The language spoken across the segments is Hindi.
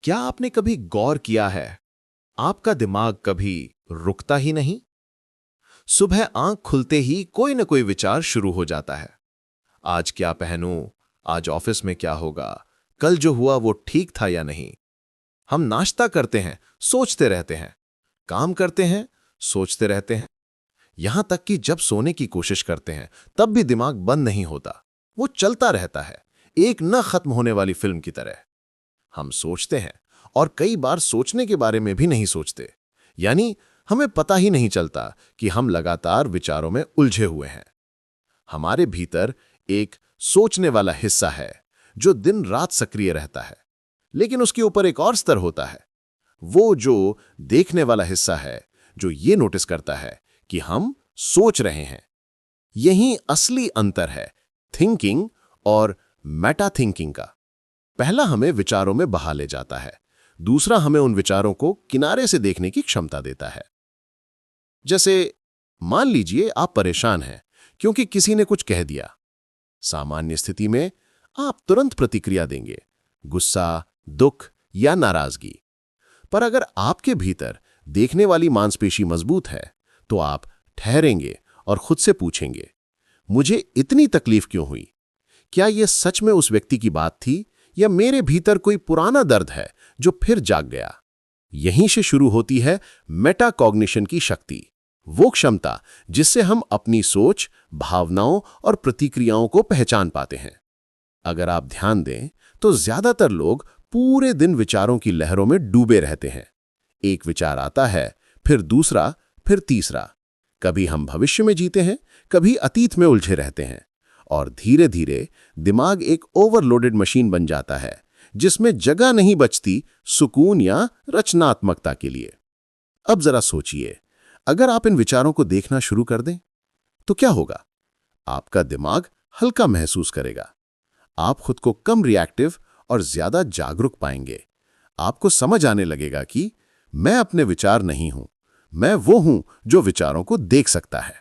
क्या आपने कभी गौर किया है, आपका दिमाग कभी रुकता ही नहीं? सुबह आंख खुलते ही कोई न कोई विचार शुरू हो जाता है। आज क्या पहनूं? आज ऑफिस में क्या होगा? कल जो हुआ वो ठीक था या नहीं? हम नाश्ता करते हैं, सोचते रहते हैं। काम करते हैं, सोचते रहते हैं। यहां तक कि जब सोने की कोशिश करते हैं, तब भी दिमाग बंद नहीं होता। वो चलता रहता है, एक न खत्म होने वाली फिल्म की तरह। हम सोचते हैं और कई बार सोचने के बारे में भी नहीं सोचते। यानी हमें पता ही नहीं चलता कि हम लगातार विचारों में उलझे हुए हैं। हमारे भीतर एक सोचने वाला हिस्सा है जो दिन रात सक्रिय रहता है, लेकिन उसके ऊपर एक और स्तर होता है, वो जो देखने वाला हिस्सा है, जो ये नोटिस करता है कि हम सोच रहे हैं। यही असली अंतर है थिंकिंग और मेटा थिंकिंग का। पहला हमें विचारों में बहा ले जाता है, दूसरा हमें उन विचारों को किनारे से देखने की क्षमता देता है। जैसे मान लीजिए आप परेशान हैं क्योंकि किसी ने कुछ कह दिया। सामान्य स्थिति में आप तुरंत प्रतिक्रिया देंगे, गुस्सा, दुख या नाराजगी। पर अगर आपके भीतर देखने वाली मांसपेशी मजबूत है, तो आप ठहरेंगे और खुद से पूछेंगे, मुझे इतनी तकलीफ क्यों हुई? क्या यह सच में उस व्यक्ति की बात थी या मेरे भीतर कोई पुराना दर्द है जो फिर जाग गया? यहीं से शुरू होती है मेटाकॉग्निशन की शक्ति, वो क्षमता जिससे हम अपनी सोच, भावनाओं और प्रतिक्रियाओं को पहचान पाते हैं। अगर आप ध्यान दें तो ज्यादातर लोग पूरे दिन विचारों की लहरों में डूबे रहते हैं। एक विचार आता है, फिर दूसरा, फिर तीसरा। कभी हम भविष्य में जीते हैं, कभी अतीत में उलझे रहते हैं, और धीरे धीरे दिमाग एक ओवरलोडेड मशीन बन जाता है जिसमें जगह नहीं बचती सुकून या रचनात्मकता के लिए। अब जरा सोचिए, अगर आप इन विचारों को देखना शुरू कर दें तो क्या होगा? आपका दिमाग हल्का महसूस करेगा। आप खुद को कम रिएक्टिव और ज्यादा जागरूक पाएंगे। आपको समझ आने लगेगा कि मैं अपने विचार नहीं हूं, मैं वो हूं जो विचारों को देख सकता है।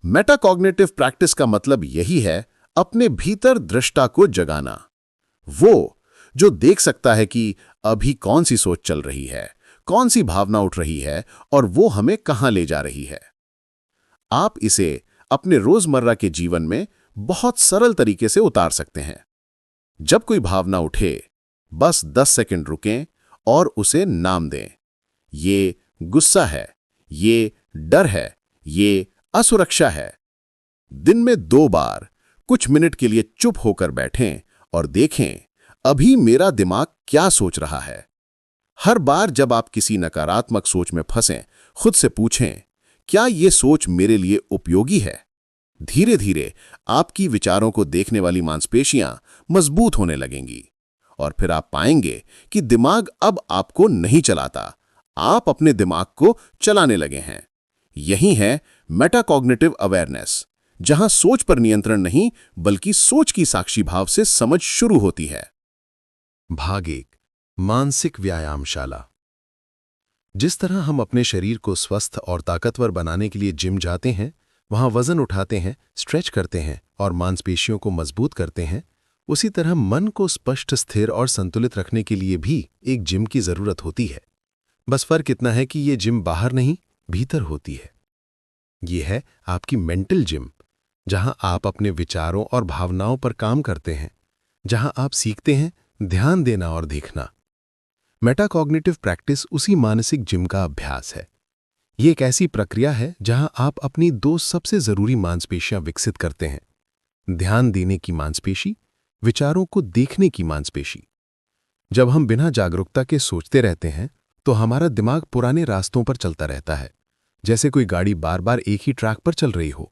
मेटाकॉग्निटिव प्रैक्टिस का मतलब यही है, अपने भीतर दृष्टा को जगाना। वो जो देख सकता है कि अभी कौन सी सोच चल रही है, कौन सी भावना उठ रही है और वो हमें कहां ले जा रही है। आप इसे अपने रोजमर्रा के जीवन में बहुत सरल तरीके से उतार सकते हैं। जब कोई भावना उठे, बस 10 सेकंड रुकें और उसे नाम दें। ये गुस्सा है, ये डर है, ये असुरक्षा है। दिन में 2 बार कुछ मिनट के लिए चुप होकर बैठें और देखें अभी मेरा दिमाग क्या सोच रहा है। हर बार जब आप किसी नकारात्मक सोच में फंसें, खुद से पूछें, क्या ये सोच मेरे लिए उपयोगी है? धीरे धीरे आपकी विचारों को देखने वाली मांसपेशियां मजबूत होने लगेंगी और फिर आप पाएंगे कि दिमाग अब आपको नहीं चलाता, आप अपने दिमाग को चलाने लगे हैं। यही है मेटाकॉग्निटिव अवेयरनेस, जहां सोच पर नियंत्रण नहीं बल्कि सोच की साक्षी भाव से समझ शुरू होती है। भाग 1, मानसिक व्यायामशाला। जिस तरह हम अपने शरीर को स्वस्थ और ताकतवर बनाने के लिए जिम जाते हैं, वहां वजन उठाते हैं, स्ट्रेच करते हैं और मांसपेशियों को मजबूत करते हैं, उसी तरह मन को स्पष्ट, स्थिर और संतुलित रखने के लिए भी एक जिम की जरूरत होती है। बस फर्क इतना है कि ये जिम बाहर नहीं, भीतर होती है। ये है आपकी मेंटल जिम, जहां आप अपने विचारों और भावनाओं पर काम करते हैं, जहां आप सीखते हैं ध्यान देना और देखना। मेटाकॉग्निटिव प्रैक्टिस उसी मानसिक जिम का अभ्यास है। ये एक ऐसी प्रक्रिया है जहां आप अपनी 2 सबसे जरूरी मांसपेशियां विकसित करते हैं, ध्यान देने की मांसपेशी, विचारों को देखने की मांसपेशी। जब हम बिना जागरूकता के सोचते रहते हैं तो हमारा दिमाग पुराने रास्तों पर चलता रहता है, जैसे कोई गाड़ी बार बार एक ही ट्रैक पर चल रही हो।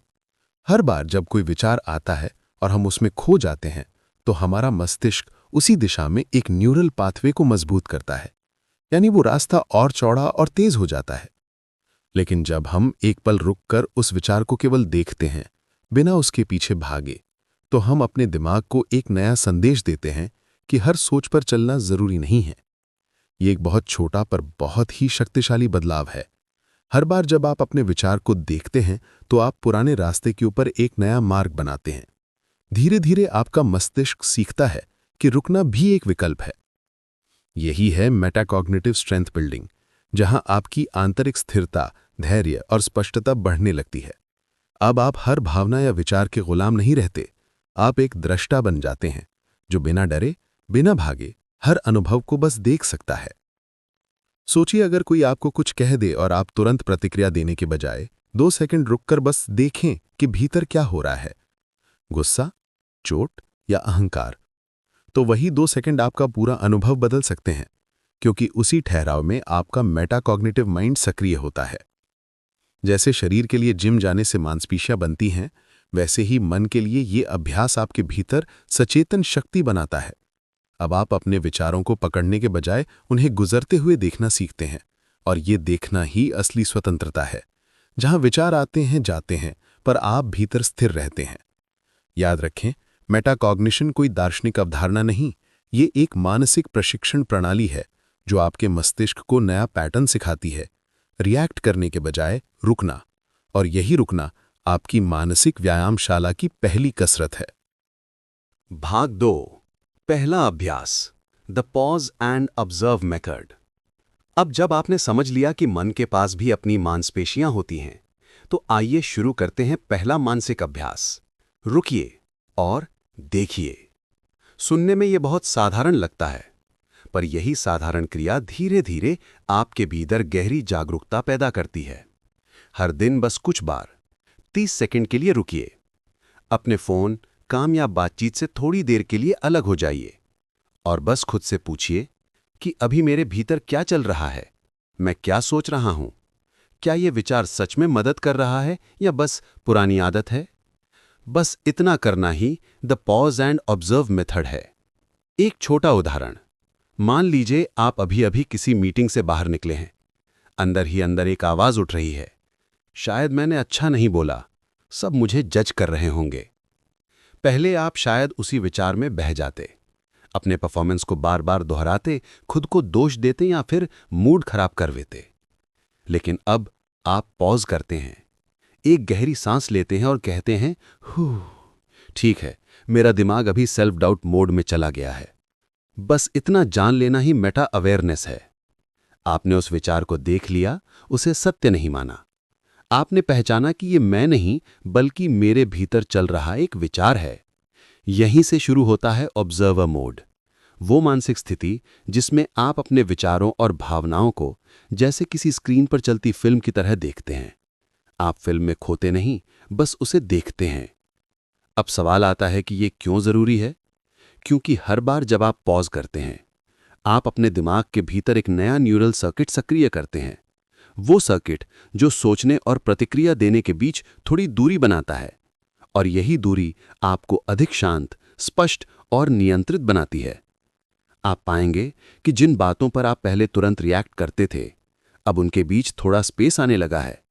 हर बार जब कोई विचार आता है और हम उसमें खो जाते हैं, तो हमारा मस्तिष्क उसी दिशा में एक न्यूरल पाथवे को मजबूत करता है, यानी वो रास्ता और चौड़ा और तेज हो जाता है। लेकिन जब हम एक पल रुककर उस विचार को केवल देखते हैं, बिना उसके पीछे भागे, तो हम अपने दिमाग को एक नया संदेश देते हैं कि हर सोच पर चलना जरूरी नहीं है। ये एक बहुत छोटा पर बहुत ही शक्तिशाली बदलाव है। हर बार जब आप अपने विचार को देखते हैं, तो आप पुराने रास्ते के ऊपर एक नया मार्ग बनाते हैं। धीरे धीरे आपका मस्तिष्क सीखता है कि रुकना भी एक विकल्प है। यही है मेटाकॉग्निटिव स्ट्रेंथ बिल्डिंग, जहां आपकी आंतरिक स्थिरता, धैर्य और स्पष्टता बढ़ने लगती है। अब आप हर भावना या विचार के गुलाम नहीं रहते, आप एक दृष्टा बन जाते हैं जो बिना डरे, बिना भागे हर अनुभव को बस देख सकता है। सोचिए, अगर कोई आपको कुछ कह दे और आप तुरंत प्रतिक्रिया देने के बजाय 2 सेकंड रुककर बस देखें कि भीतर क्या हो रहा है, गुस्सा, चोट या अहंकार, तो वही 2 सेकंड आपका पूरा अनुभव बदल सकते हैं, क्योंकि उसी ठहराव में आपका मेटाकॉग्निटिव माइंड सक्रिय होता है। जैसे शरीर के लिए जिम जाने से मांसपेशियां बनती हैं, वैसे ही मन के लिए ये अभ्यास आपके भीतर सचेतन शक्ति बनाता है। अब आप अपने विचारों को पकड़ने के बजाय उन्हें गुजरते हुए देखना सीखते हैं, और ये देखना ही असली स्वतंत्रता है, जहां विचार आते हैं जाते हैं पर आप भीतर स्थिर रहते हैं। याद रखें, मेटाकॉग्निशन कोई दार्शनिक अवधारणा नहीं, ये एक मानसिक प्रशिक्षण प्रणाली है जो आपके मस्तिष्क को नया पैटर्न सिखाती है, रिएक्ट करने के बजाय रुकना, और यही रुकना आपकी मानसिक व्यायामशाला की पहली कसरत है। भाग 2, पहला अभ्यास, the pause and observe method. अब जब आपने समझ लिया कि मन के पास भी अपनी मांसपेशियां होती हैं, तो आइए शुरू करते हैं पहला मानसिक अभ्यास। रुकिए और देखिए। सुनने में यह बहुत साधारण लगता है, पर यही साधारण क्रिया धीरे धीरे आपके भीतर गहरी जागरूकता पैदा करती है। हर दिन बस कुछ बार 30 सेकंड के लिए रुकिए। अपने फोन, काम या बातचीत से थोड़ी देर के लिए अलग हो जाइए और बस खुद से पूछिए कि अभी मेरे भीतर क्या चल रहा है, मैं क्या सोच रहा हूं, क्या यह विचार सच में मदद कर रहा है या बस पुरानी आदत है। बस इतना करना ही the pause and observe method है। एक छोटा उदाहरण, मान लीजिए आप अभी अभी किसी मीटिंग से बाहर निकले हैं। अंदर ही अंदर एक आवाज उठ रही है, शायद मैंने अच्छा नहीं बोला, सब मुझे जज कर रहे होंगे। पहले आप शायद उसी विचार में बह जाते, अपने परफॉर्मेंस को बार बार दोहराते, खुद को दोष देते या फिर मूड खराब कर देते। लेकिन अब आप पॉज करते हैं, एक गहरी सांस लेते हैं और कहते हैं, ठीक है, मेरा दिमाग अभी सेल्फ डाउट मोड में चला गया है। बस इतना जान लेना ही मेटा अवेयरनेस है। आपने उस विचार को देख लिया, उसे सत्य नहीं माना। आपने पहचाना कि ये मैं नहीं, बल्कि मेरे भीतर चल रहा एक विचार है। यहीं से शुरू होता है ऑब्जर्वर मोड, वो मानसिक स्थिति जिसमें आप अपने विचारों और भावनाओं को जैसे किसी स्क्रीन पर चलती फिल्म की तरह देखते हैं। आप फिल्म में खोते नहीं, बस उसे देखते हैं। अब सवाल आता है कि ये क्यों जरूरी है? क्योंकि हर बार जब आप पॉज करते हैं, आप अपने दिमाग के भीतर एक नया न्यूरल सर्किट सक्रिय करते हैं। वो सर्किट जो सोचने और प्रतिक्रिया देने के बीच थोड़ी दूरी बनाता है, और यही दूरी आपको अधिक शांत, स्पष्ट और नियंत्रित बनाती है। आप पाएंगे कि जिन बातों पर आप पहले तुरंत रिएक्ट करते थे, अब उनके बीच थोड़ा स्पेस आने लगा है।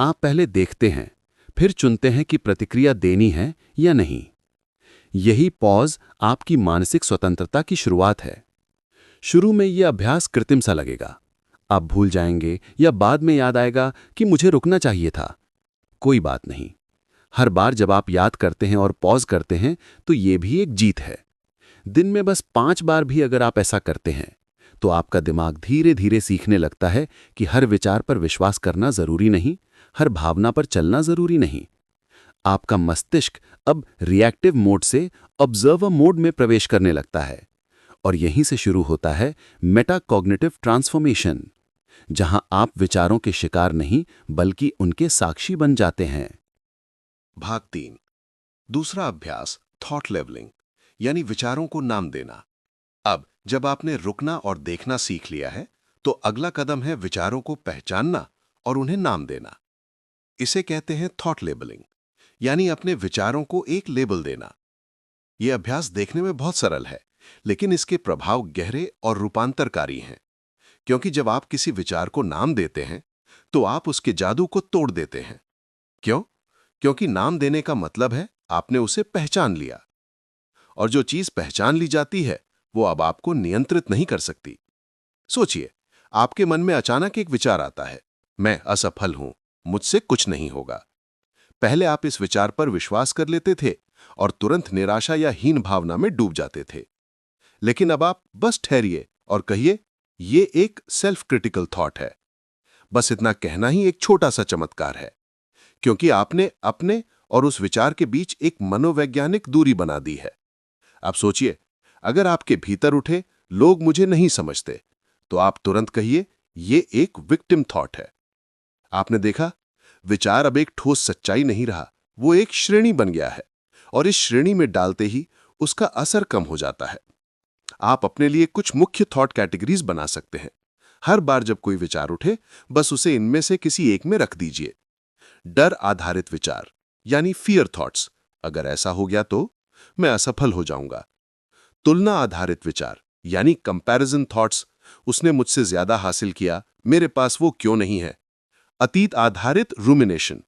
आप पहले देखते हैं, फिर चुनते हैं कि प्रतिक्रिया देनी है या नहीं। यही पॉज आपकी मानसिक स्वतंत्रता की शुरुआत है। शुरू में यह अभ्यास कृत्रिम सा लगेगा, आप भूल जाएंगे या बाद में याद आएगा कि मुझे रुकना चाहिए था। कोई बात नहीं, हर बार जब आप याद करते हैं और पॉज करते हैं तो यह भी एक जीत है। दिन में बस 5 बार भी अगर आप ऐसा करते हैं तो आपका दिमाग धीरे धीरे सीखने लगता है कि हर विचार पर विश्वास करना जरूरी नहीं, हर भावना पर चलना जरूरी नहीं। आपका मस्तिष्क अब रिएक्टिव मोड से ऑब्जर्वर मोड में प्रवेश करने लगता है, और यहीं से शुरू होता है मेटाकॉग्निटिव ट्रांसफॉर्मेशन, जहां आप विचारों के शिकार नहीं बल्कि उनके साक्षी बन जाते हैं। भाग 3, दूसरा अभ्यास, थॉट लेवलिंग, यानी विचारों को नाम देना। अब जब आपने रुकना और देखना सीख लिया है, तो अगला कदम है विचारों को पहचानना और उन्हें नाम देना। इसे कहते हैं थॉट लेबलिंग, यानी अपने विचारों को एक लेबल देना। यह अभ्यास देखने में बहुत सरल है, लेकिन इसके प्रभाव गहरे और रूपांतरकारी हैं, क्योंकि जब आप किसी विचार को नाम देते हैं तो आप उसके जादू को तोड़ देते हैं। क्यों? क्योंकि नाम देने का मतलब है आपने उसे पहचान लिया, और जो चीज पहचान ली जाती है वो अब आपको नियंत्रित नहीं कर सकती। सोचिए, आपके मन में अचानक एक विचार आता है, मैं असफल हूं, मुझसे कुछ नहीं होगा। पहले आप इस विचार पर विश्वास कर लेते थे और तुरंत निराशा या हीन भावना में डूब जाते थे। लेकिन अब आप बस ठहरिए और कहिए, ये एक सेल्फ क्रिटिकल थॉट है। बस इतना कहना ही एक छोटा सा चमत्कार है, क्योंकि आपने अपने और उस विचार के बीच एक मनोवैज्ञानिक दूरी बना दी है। अब सोचिए, अगर आपके भीतर उठे, लोग मुझे नहीं समझते, तो आप तुरंत कहिए, ये एक विक्टिम थॉट है। आपने देखा, विचार अब एक ठोस सच्चाई नहीं रहा, वो एक श्रेणी बन गया है, और इस श्रेणी में डालते ही उसका असर कम हो जाता है। आप अपने लिए कुछ मुख्य थॉट कैटेगरीज बना सकते हैं। हर बार जब कोई विचार उठे, बस उसे इनमें से किसी एक में रख दीजिए। डर आधारित विचार यानी फियर थॉट्स, अगर ऐसा हो गया तो मैं असफल हो जाऊंगा। तुलना आधारित विचार यानी कंपैरिजन थॉट्स, उसने मुझसे ज्यादा हासिल किया, मेरे पास वो क्यों नहीं है। अतीत आधारित रूमिनेशन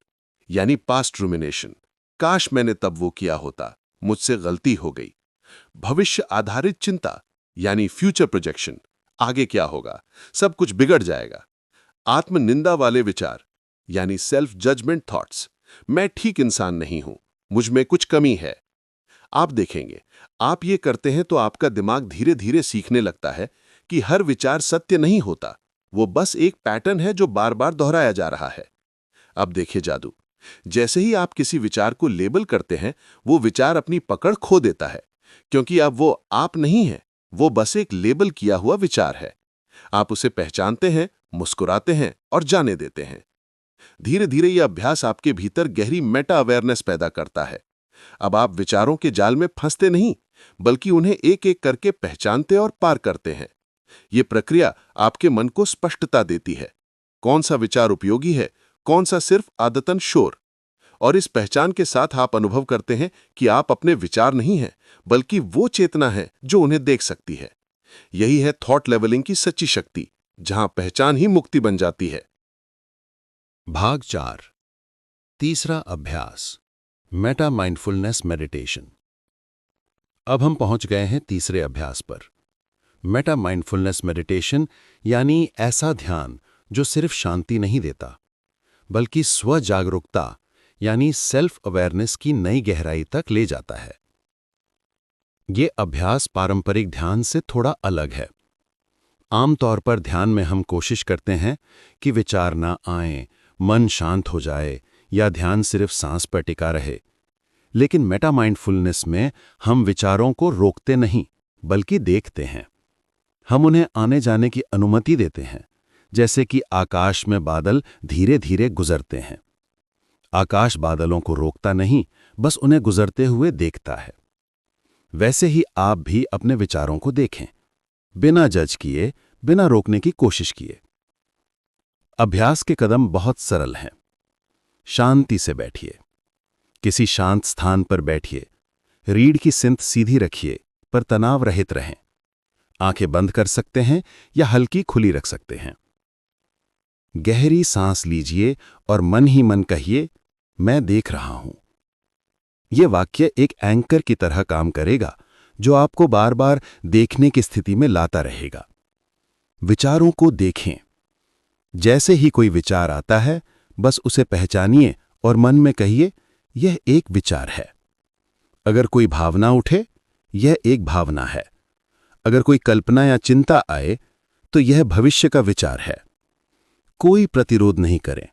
यानी पास्ट रूमिनेशन, काश मैंने तब वो किया होता, मुझसे गलती हो गई। भविष्य आधारित चिंता यानी फ्यूचर प्रोजेक्शन, आगे क्या होगा, सब कुछ बिगड़ जाएगा। आत्मनिंदा वाले विचार यानी सेल्फ जजमेंट थॉट्स, मैं ठीक इंसान नहीं हूं, मुझ में कुछ कमी है। आप देखेंगे, आप ये करते हैं तो आपका दिमाग धीरे धीरे सीखने लगता है कि हर विचार सत्य नहीं होता, वो बस एक पैटर्न है जो बार बार दोहराया जा रहा है। अब देखिए जादू, जैसे ही आप किसी विचार को लेबल करते हैं, वो विचार अपनी पकड़ खो देता है, क्योंकि अब वो आप नहीं है, वो बस एक लेबल किया हुआ विचार है। आप उसे पहचानते हैं, मुस्कुराते हैं और जाने देते हैं। धीरे धीरे यह अभ्यास आपके भीतर गहरी मेटा अवेयरनेस पैदा करता है। अब आप विचारों के जाल में फंसते नहीं, बल्कि उन्हें एक एक करके पहचानते और पार करते हैं। ये प्रक्रिया आपके मन को स्पष्टता देती है, कौन सा विचार उपयोगी है, कौन सा सिर्फ आदतन शोर। और इस पहचान के साथ आप अनुभव करते हैं कि आप अपने विचार नहीं हैं, बल्कि वो चेतना है जो उन्हें देख सकती है। यही है थॉट लेवलिंग की सच्ची शक्ति, जहां पहचान ही मुक्ति बन जाती है। भाग 4, तीसरा अभ्यास, मेटा माइंडफुलनेस मेडिटेशन। अब हम पहुंच गए हैं तीसरे अभ्यास पर। मेटा माइंडफुलनेस मेडिटेशन यानी ऐसा ध्यान जो सिर्फ शांति नहीं देता, बल्कि स्व जागरूकता यानी सेल्फ अवेयरनेस की नई गहराई तक ले जाता है। ये अभ्यास पारंपरिक ध्यान से थोड़ा अलग है। आमतौर पर ध्यान में हम कोशिश करते हैं कि विचार ना आएं, मन शांत हो जाए या ध्यान सिर्फ सांस पर टिका रहे। लेकिन मेटा माइंडफुलनेस में हम विचारों को रोकते नहीं, बल्कि देखते हैं। हम उन्हें आने जाने की अनुमति देते हैं, जैसे कि आकाश में बादल धीरे धीरे गुजरते हैं। आकाश बादलों को रोकता नहीं, बस उन्हें गुजरते हुए देखता है। वैसे ही आप भी अपने विचारों को देखें, बिना जज किए, बिना रोकने की कोशिश किए। अभ्यास के कदम बहुत सरल हैं। शांति से बैठिए, किसी शांत स्थान पर बैठिए। रीढ़ की सिंत सीधी रखिए, पर तनाव रहित रहें। आंखें बंद कर सकते हैं या हल्की खुली रख सकते हैं। गहरी सांस लीजिए और मन ही मन कहिए, मैं देख रहा हूं। यह वाक्य एक एंकर की तरह काम करेगा, जो आपको बार बार देखने की स्थिति में लाता रहेगा। विचारों को देखें। जैसे ही कोई विचार आता है, बस उसे पहचानिए और मन में कहिए, यह एक विचार है। अगर कोई भावना उठे, यह एक भावना है। अगर कोई कल्पना या चिंता आए, तो यह भविष्य का विचार है। कोई प्रतिरोध नहीं करें,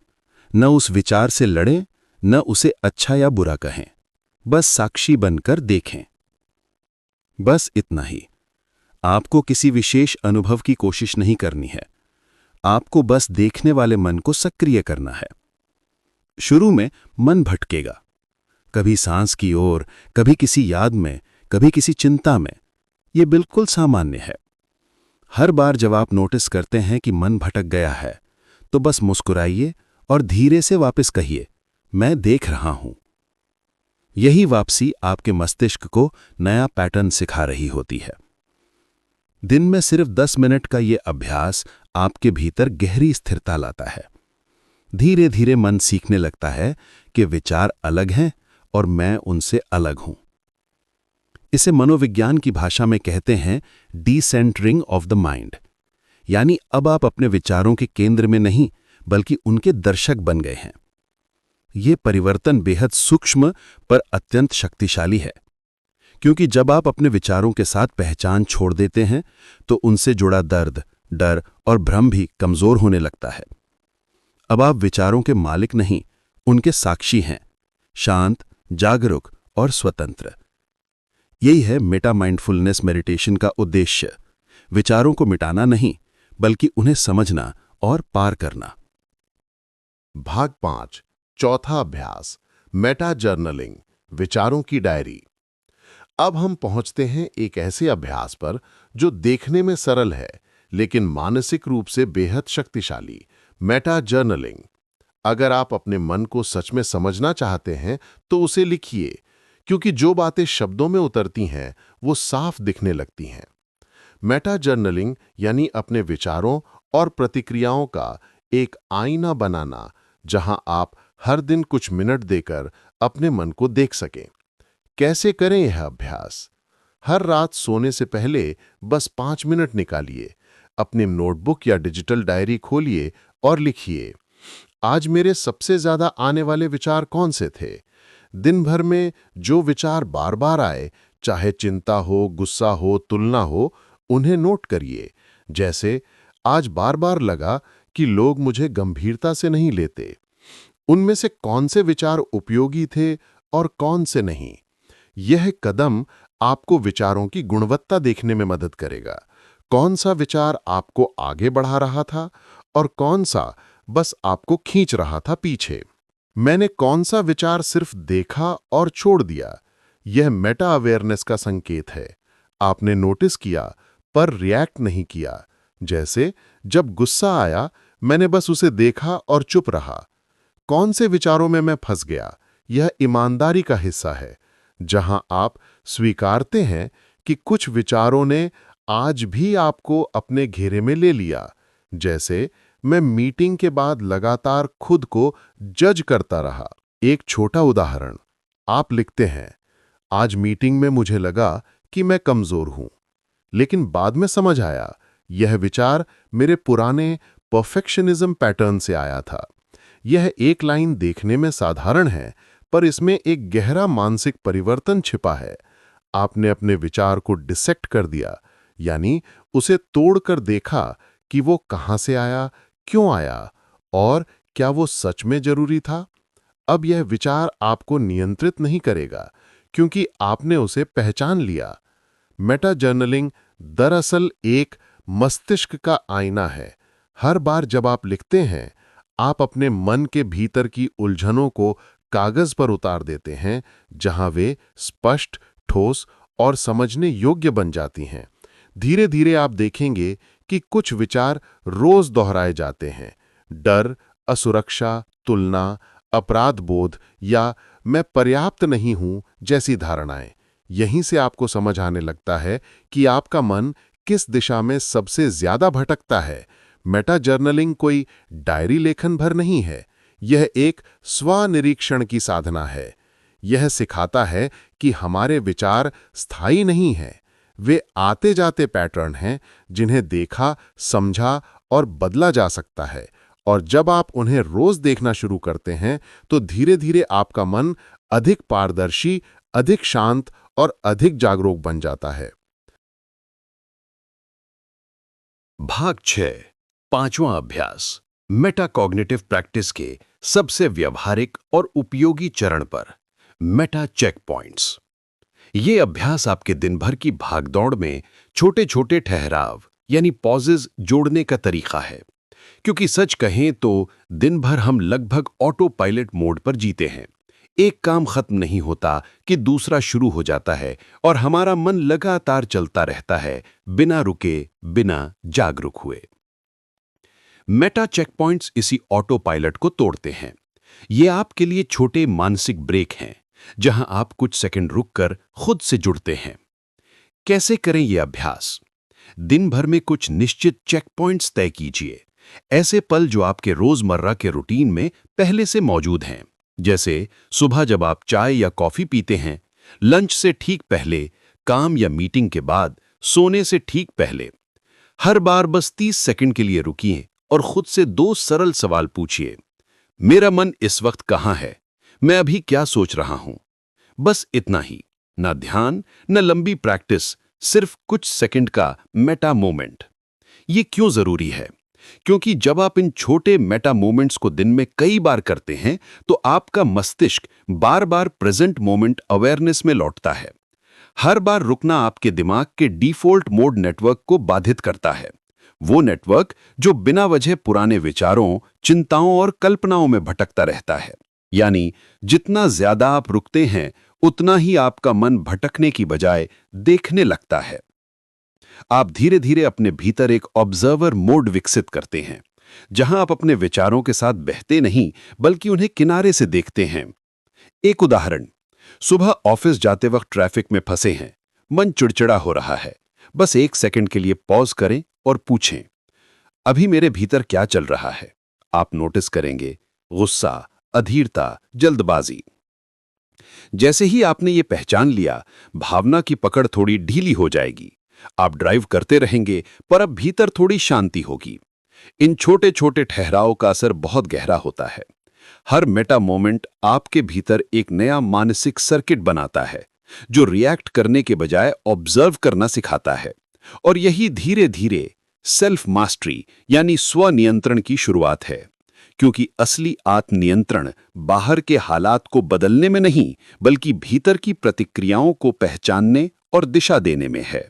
न उस विचार से लड़ें, न उसे अच्छा या बुरा कहें। बस साक्षी बनकर देखें। बस इतना ही। आपको किसी विशेष अनुभव की कोशिश नहीं करनी है। आपको बस देखने वाले मन को सक्रिय करना है। शुरू में मन भटकेगा, कभी सांस की ओर, कभी किसी याद में, कभी किसी चिंता में। यह बिल्कुल सामान्य है। हर बार जब आप नोटिस करते हैं कि मन भटक गया है, तो बस मुस्कुराइए और धीरे से वापस कहिए, मैं देख रहा हूं। यही वापसी आपके मस्तिष्क को नया पैटर्न सिखा रही होती है। दिन में सिर्फ 10 मिनट का यह अभ्यास आपके भीतर गहरी स्थिरता लाता है। धीरे धीरे मन सीखने लगता है कि विचार अलग हैं और मैं उनसे अलग हूं। इसे मनोविज्ञान की भाषा में कहते हैं डिसेंटरिंग ऑफ द माइंड, यानी अब आप अपने विचारों के केंद्र में नहीं, बल्कि उनके दर्शक बन गए हैं। यह परिवर्तन बेहद सूक्ष्म पर अत्यंत शक्तिशाली है, क्योंकि जब आप अपने विचारों के साथ पहचान छोड़ देते हैं तो उनसे जुड़ा दर्द, डर और भ्रम भी कमजोर होने लगता है। अब आप विचारों के मालिक नहीं, उनके साक्षी हैं, शांत, जागरूक और स्वतंत्र। यही है मेटा माइंडफुलनेस मेडिटेशन का उद्देश्य, विचारों को मिटाना नहीं, बल्कि उन्हें समझना और पार करना। भाग 5, चौथा अभ्यास, मेटा जर्नलिंग, विचारों की डायरी। अब हम पहुंचते हैं एक ऐसे अभ्यास पर जो देखने में सरल है लेकिन मानसिक रूप से बेहद शक्तिशाली, मेटा जर्नलिंग। अगर आप अपने मन को सच में समझना चाहते हैं तो उसे लिखिए, क्योंकि जो बातें शब्दों में उतरती हैं वो साफ दिखने लगती हैं। मेटा जर्नलिंग यानी अपने विचारों और प्रतिक्रियाओं का एक आईना बनाना, जहां आप हर दिन कुछ मिनट देकर अपने मन को देख सकें। कैसे करें यह अभ्यास? हर रात सोने से पहले बस 5 मिनट निकालिए, अपनी नोटबुक या डिजिटल डायरी खोलिए और लिखिए, आज मेरे सबसे ज्यादा आने वाले विचार कौन से थे? दिन भर में जो विचार बार बार आए, चाहे चिंता हो, गुस्सा हो, तुलना हो, उन्हें नोट करिए। जैसे आज बार बार लगा कि लोग मुझे गंभीरता से नहीं लेते। उनमें से कौन से विचार उपयोगी थे और कौन से नहीं? यह कदम आपको विचारों की गुणवत्ता देखने में मदद करेगा। कौन सा विचार आपको आगे बढ़ा रहा था और कौन सा बस आपको खींच रहा था पीछे। मैंने कौन सा विचार सिर्फ देखा और छोड़ दिया? यह मेटा अवेयरनेस का संकेत है। आपने नोटिस किया पर रिएक्ट नहीं किया। जैसे जब गुस्सा आया, मैंने बस उसे देखा और चुप रहा। कौन से विचारों में मैं फंस गया? यह ईमानदारी का हिस्सा है, जहां आप स्वीकारते हैं कि कुछ विचारों ने आज भी आपको अपने घेरे में ले लिया। जैसे मैं मीटिंग के बाद लगातार खुद को जज करता रहा। एक छोटा उदाहरण, आप लिखते हैं, आज मीटिंग में मुझे लगा कि मैं कमजोर हूं, लेकिन बाद में समझ आया यह विचार मेरे पुराने परफेक्शनिज्म पैटर्न से आया था। यह एक लाइन देखने में साधारण है, पर इसमें एक गहरा मानसिक परिवर्तन छिपा है। आपने अपने विचार को डिसेक्ट कर दिया, यानी उसे तोड़कर देखा कि वो कहां से आया, क्यों आया और क्या वो सच में जरूरी था। अब यह विचार आपको नियंत्रित नहीं करेगा, क्योंकि आपने उसे पहचान लिया। मेटा जर्नलिंग दरअसल एक मस्तिष्क का आईना है। हर बार जब आप लिखते हैं, आप अपने मन के भीतर की उलझनों को कागज पर उतार देते हैं, जहां वे स्पष्ट, ठोस और समझने योग्य बन जाती हैं। धीरे धीरे आप देखेंगे कि कुछ विचार रोज दोहराए जाते हैं। डर, असुरक्षा, तुलना, अपराध बोध या मैं पर्याप्त नहीं हूं जैसी धारणाएं। यहीं से आपको समझ आने लगता है कि आपका मन किस दिशा में सबसे ज्यादा भटकता है। मेटा जर्नलिंग कोई डायरी लेखन भर नहीं है, यह एक स्वनिरीक्षण की साधना है। यह सिखाता है कि हमारे विचार स्थायी नहीं हैं, वे आते जाते पैटर्न हैं जिन्हें देखा, समझा और बदला जा सकता है। और जब आप उन्हें रोज देखना शुरू करते हैं तो धीरे धीरे आपका मन अधिक पारदर्शी, अधिक शांत और अधिक जागरूक बन जाता है। भाग 6, पांचवां अभ्यास, मेटाकॉग्निटिव प्रैक्टिस के सबसे व्यवहारिक और उपयोगी चरण पर, मेटा चेक पॉइंट्स। ये अभ्यास आपके दिन भर की भागदौड़ में छोटे छोटे ठहराव यानी पॉजेज जोड़ने का तरीका है। क्योंकि सच कहें तो दिन भर हम लगभग ऑटो पायलट मोड पर जीते हैं। एक काम खत्म नहीं होता कि दूसरा शुरू हो जाता है और हमारा मन लगातार चलता रहता है, बिना रुके, बिना जागरूक हुए। मेटा चेक पॉइंट्स इसी ऑटो पायलट को तोड़ते हैं। ये आपके लिए छोटे मानसिक ब्रेक हैं, जहां आप कुछ सेकंड रुककर खुद से जुड़ते हैं। कैसे करें यह अभ्यास? दिन भर में कुछ निश्चित चेक पॉइंट्स तय कीजिए, ऐसे पल जो आपके रोजमर्रा के रूटीन में पहले से मौजूद हैं। जैसे सुबह जब आप चाय या कॉफी पीते हैं, लंच से ठीक पहले, काम या मीटिंग के बाद, सोने से ठीक पहले। हर बार बस 30 सेकंड के लिए रुकिए और खुद से 2 सरल सवाल पूछिए। मेरा मन इस वक्त कहां है? मैं अभी क्या सोच रहा हूं? बस इतना ही। ना ध्यान, न लंबी प्रैक्टिस, सिर्फ कुछ सेकंड का मेटा मोमेंट। ये क्यों जरूरी है? क्योंकि जब आप इन छोटे मेटा मोमेंट्स को दिन में कई बार करते हैं, तो आपका मस्तिष्क बार बार प्रेजेंट मोमेंट अवेयरनेस में लौटता है। हर बार रुकना आपके दिमाग के डिफॉल्ट मोड नेटवर्क को बाधित करता है। वो नेटवर्क जो बिना वजह पुराने विचारों, चिंताओं और कल्पनाओं में भटकता रहता है। यानी जितना ज्यादा आप रुकते हैं, उतना ही आपका मन भटकने की बजाय देखने लगता है। आप धीरे धीरे अपने भीतर एक ऑब्जर्वर मोड विकसित करते हैं, जहां आप अपने विचारों के साथ बहते नहीं, बल्कि उन्हें किनारे से देखते हैं। एक उदाहरण, सुबह ऑफिस जाते वक्त ट्रैफिक में फंसे हैं, मन चिड़चिड़ा हो रहा है। बस 1 सेकंड के लिए पॉज करें और पूछें, अभी मेरे भीतर क्या चल रहा है? आप नोटिस करेंगे गुस्सा, अधीरता, जल्दबाजी। जैसे ही आपने ये पहचान लिया, भावना की पकड़ थोड़ी ढीली हो जाएगी। आप ड्राइव करते रहेंगे, पर अब भीतर थोड़ी शांति होगी। इन छोटे छोटे ठहराव का असर बहुत गहरा होता है। हर मेटा मोमेंट आपके भीतर एक नया मानसिक सर्किट बनाता है, जो रिएक्ट करने के बजाय ऑब्जर्व करना सिखाता है। और यही धीरे धीरे सेल्फ मास्टरी यानी स्वनियंत्रण की शुरुआत है। क्योंकि असली आत्मनियंत्रण बाहर के हालात को बदलने में नहीं, बल्कि भीतर की प्रतिक्रियाओं को पहचानने और दिशा देने में है।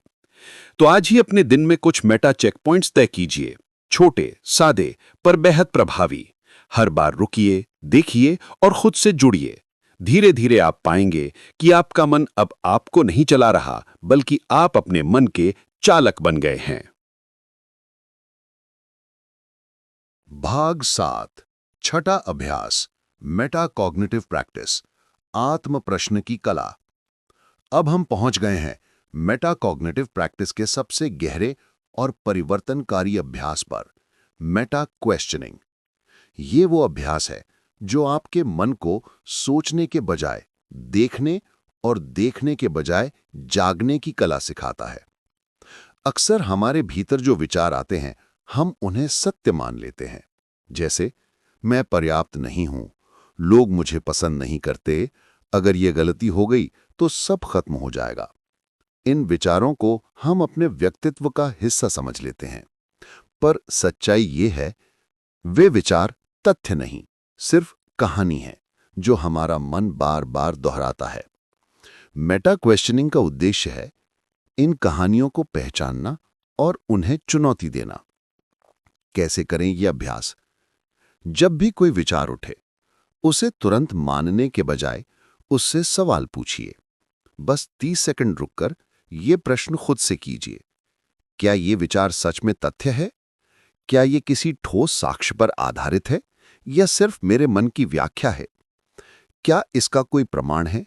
तो आज ही अपने दिन में कुछ मेटा चेक पॉइंट्स तय कीजिए, छोटे, सादे, पर बेहद प्रभावी। हर बार रुकिए, देखिए और खुद से जुड़िए। धीरे धीरे आप पाएंगे कि आपका मन अब आपको नहीं चला रहा, बल्कि आप अपने मन के चालक बन गए हैं। भाग 7, छठा अभ्यास, मेटाकॉग्निटिव प्रैक्टिस, आत्म प्रश्न की कला। अब हम पहुंच गए हैं मेटाकॉग्निटिव प्रैक्टिस के सबसे गहरे और परिवर्तनकारी अभ्यास पर, मेटा क्वेश्चनिंग। ये वो अभ्यास है जो आपके मन को सोचने के बजाय देखने और देखने के बजाय जागने की कला सिखाता है। अक्सर हमारे भीतर जो विचार आते हैं, हम उन्हें सत्य मान लेते हैं। जैसे, मैं पर्याप्त नहीं हूं, लोग मुझे पसंद नहीं करते, अगर ये गलती हो गई तो सब खत्म हो जाएगा। इन विचारों को हम अपने व्यक्तित्व का हिस्सा समझ लेते हैं। पर सच्चाई ये है, वे विचार तथ्य नहीं, सिर्फ कहानी है जो हमारा मन बार बार दोहराता है। मेटा क्वेश्चनिंग का उद्देश्य है इन कहानियों को पहचानना और उन्हें चुनौती देना। कैसे करें यह अभ्यास? जब भी कोई विचार उठे, उसे तुरंत मानने के बजाय उससे सवाल पूछिए। बस 30 सेकंड रुककर यह प्रश्न खुद से कीजिए, क्या यह विचार सच में तथ्य है? क्या यह किसी ठोस साक्ष्य पर आधारित है या सिर्फ मेरे मन की व्याख्या है? क्या इसका कोई प्रमाण है?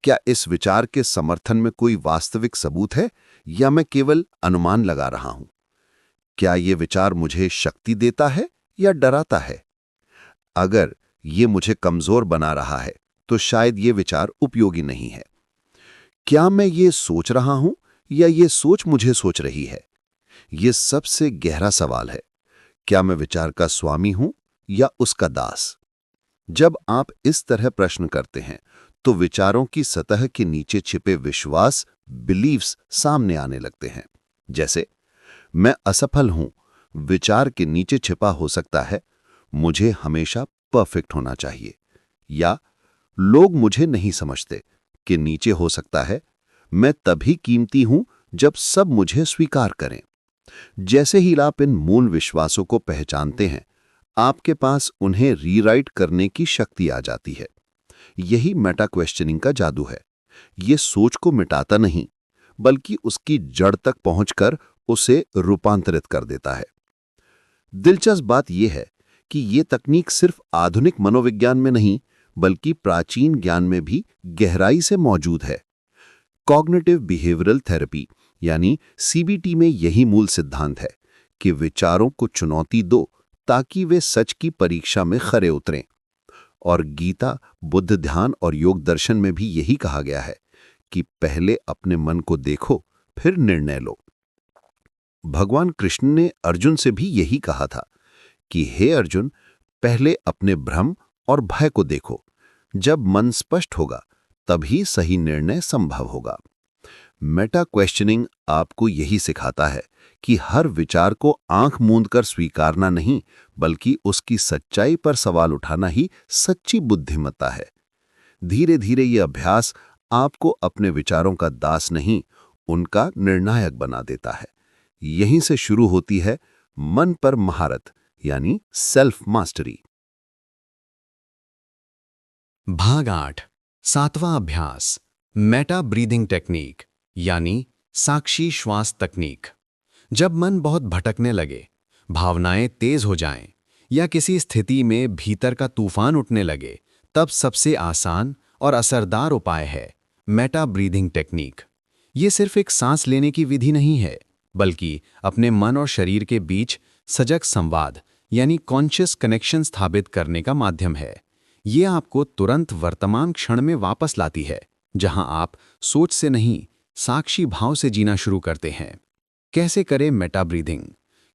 क्या इस विचार के समर्थन में कोई वास्तविक सबूत है या मैं केवल अनुमान लगा रहा हूं? क्या यह विचार मुझे शक्ति देता है या डराता है? अगर यह मुझे कमजोर बना रहा है, तो शायद यह विचार उपयोगी नहीं है। क्या मैं ये सोच रहा हूं या ये सोच मुझे सोच रही है? यह सबसे गहरा सवाल है। क्या मैं विचार का स्वामी हूं या उसका दास? जब आप इस तरह प्रश्न करते हैं, तो विचारों की सतह के नीचे छिपे विश्वास, बिलीव्स सामने आने लगते हैं। जैसे, मैं असफल हूं, विचार के नीचे छिपा हो सकता है, मुझे हमेशा परफेक्ट होना चाहिए। या लोग मुझे नहीं समझते के नीचे हो सकता है, मैं तभी कीमती हूं जब सब मुझे स्वीकार करें। जैसे ही आप इन मूल विश्वासों को पहचानते हैं, आपके पास उन्हें रीराइट करने की शक्ति आ जाती है। यही मेटा क्वेश्चनिंग का जादू है। ये सोच को मिटाता नहीं, बल्कि उसकी जड़ तक पहुंचकर उसे रूपांतरित कर देता है। दिलचस्प बात यह है कि ये तकनीक सिर्फ आधुनिक मनोविज्ञान में नहीं, बल्कि प्राचीन ज्ञान में भी गहराई से मौजूद है। कॉग्निटिव बिहेवियरल थेरेपी यानी सीबीटी में यही मूल सिद्धांत है कि विचारों को चुनौती दो ताकि वे सच की परीक्षा में खरे उतरें। और गीता, बुद्ध ध्यान और योग दर्शन में भी यही कहा गया है कि पहले अपने मन को देखो, फिर निर्णय लो। भगवान कृष्ण ने अर्जुन से भी यही कहा था कि हे अर्जुन, पहले अपने भ्रम और भय को देखो। जब मन स्पष्ट होगा, तभी सही निर्णय संभव होगा। मेटा क्वेश्चनिंग आपको यही सिखाता है कि हर विचार को आंख मूंदकर स्वीकारना नहीं, बल्कि उसकी सच्चाई पर सवाल उठाना ही सच्ची बुद्धिमत्ता है। धीरे धीरे ये अभ्यास आपको अपने विचारों का दास नहीं, उनका निर्णायक बना देता है। यहीं से शुरू होती है मन पर महारत, यानी सेल्फ मास्टरी। भाग 8, 7वां अभ्यास, मेटा ब्रीदिंग टेक्निक यानी साक्षी श्वास तकनीक। जब मन बहुत भटकने लगे, भावनाएं तेज हो जाएं या किसी स्थिति में भीतर का तूफान उठने लगे, तब सबसे आसान और असरदार उपाय है मेटा ब्रीदिंग टेक्निक। ये सिर्फ एक सांस लेने की विधि नहीं है, बल्कि अपने मन और शरीर के बीच सजग संवाद यानी कॉन्शियस कनेक्शन स्थापित करने का माध्यम है। ये आपको तुरंत वर्तमान क्षण में वापस लाती है, जहां आप सोच से नहीं, साक्षी भाव से जीना शुरू करते हैं। कैसे करें मेटा ब्रीदिंग?